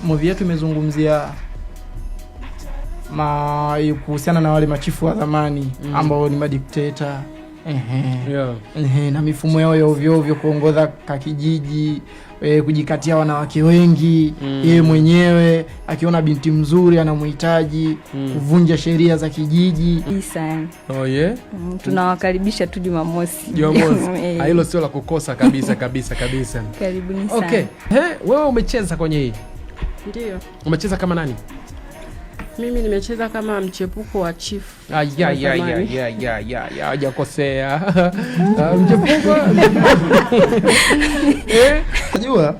movie yetu imezungumzia kuhusiana na wale machifu wa zamani ambao ni madikteta. Na mifumo yao ya ovyo ovyo, kuongoza kakijiji, kujikatia wanawake wengi, yeye mwenyewe akiona binti mzuri anamhitaji, kuvunja sheria za kijiji. Tunawakaribisha tu Jumamosi. Hilo sio la kukosa kabisa. Karibuni sana. Okay. Wewe umecheza kwenye hii? Ndio. Umecheza kama nani? Mimi nimecheza kama mchepuko wa chief. Hajakosea. Mchepuko. Unajua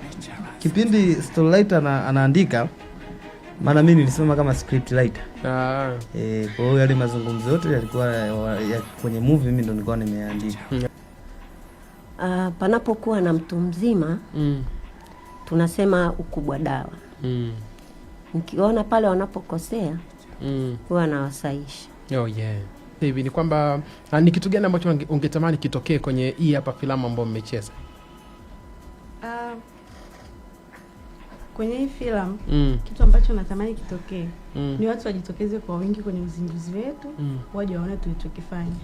kipindi storywriter anaandika, maana mimi nilisema kama script writer. Kwa hiyo yale mazungumzo yote yalikuwa kwenye movie, mimi ndo nilikuwa nimeandika. Panapokuwa na mtu mzima tunasema ukubwa dawa. Nikiona pale wanapokosea huwa nawasaisha. Hivi ni kwamba ni kitu gani ambacho ungetamani kitokee kwenye hii hapa filamu ambayo mmecheza? Kwenye hii filamu kitu ambacho natamani kitokee ni watu wajitokeze kwa wingi kwenye uzinduzi wetu, waje waone tulichokifanya.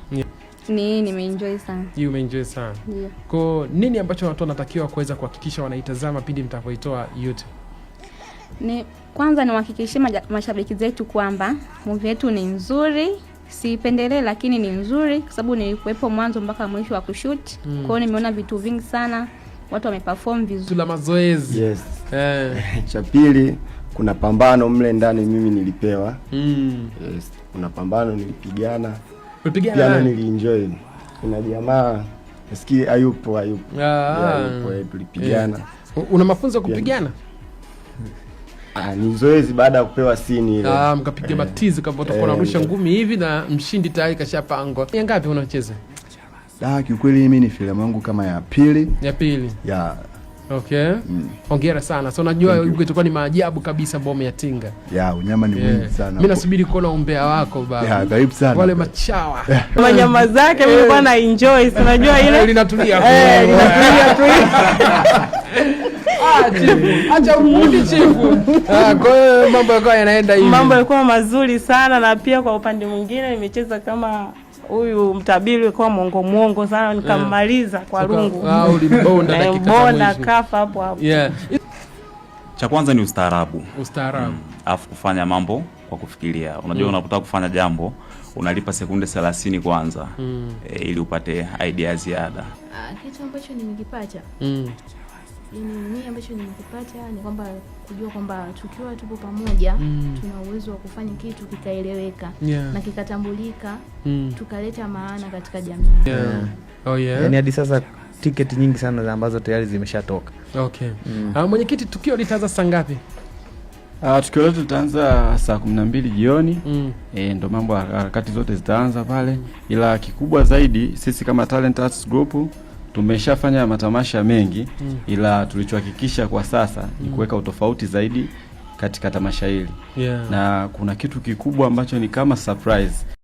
Nimeenjoy sana. Umeenjoy sana? Yeah. Kwa nini ambacho watu wanatakiwa kuweza kuhakikisha wanaitazama pindi mtapoitoa YouTube? Kwanza niwahakikishie mashabiki zetu kwamba movie yetu ni nzuri, sipendelee lakini ni nzuri kwa sababu nilikuwepo mwanzo mpaka mwisho wa kushoot. Kwa hiyo nimeona vitu vingi sana, watu wameperform vizuri. Tula mazoezi. Yes. Cha pili, kuna pambano mle ndani mimi nilipewa. Yes. Kuna pambano nilipigana. Ulipigana? Nilienjoy. Kuna jamaa nasikia hayupo. Tulipigana. Una mafunzo kupigana? Ni zoezi baada ya kupewa scene ile. Mkapiga matizi kama utakuwa unarusha ngumi hivi na mshindi tayari kashapangwa. Ni ngapi unacheza? Kiukweli mimi ni filamu yangu kama ya pili. Okay. Hongera sana. So unajua itakuwa ni maajabu kabisa ambao umeyatinga. Unyama ni mwingi sana. Mimi nasubiri kuona umbea wako baba. Karibu sana. Wale machawa. Manyama zake mimi bwana enjoy. Unajua ile linatulia. Linatulia tu. Chifu. Acha urudi chifu. Kwa hiyo mambo yako yanaenda hivi. Mambo yalikuwa mazuri sana, na pia kwa upande mwingine nimecheza kama huyu mtabiri kwa mwongo sana, nikamaliza kwa rungu. Ulimbonda dakika za mwisho. Kafa hapo. Cha kwanza ni ustaarabu. Alafu kufanya mambo kwa kufikiria. Unajua unapotaka kufanya jambo unalipa sekunde 30 kwanza ili upate idea ziada. Kitu ambacho nimekipata mimi ambacho nimekipata ni kwamba kujua kwamba tukiwa tupo pamoja tuna uwezo wa kufanya kitu kikaeleweka na kikatambulika, tukaleta maana katika jamii. Yaani hadi sasa tiketi nyingi sana ambazo tayari zimeshatoka. Mwenyekiti, tukio litaanza saa ngapi? Tukio letu litaanza saa 12 jioni. Ndo mambo harakati zote zitaanza pale. Ila kikubwa zaidi sisi kama Talent Arts Group tumeshafanya matamasha mengi, ila tulichohakikisha kwa sasa ni kuweka utofauti zaidi katika tamasha hili. Na kuna kitu kikubwa ambacho ni kama surprise.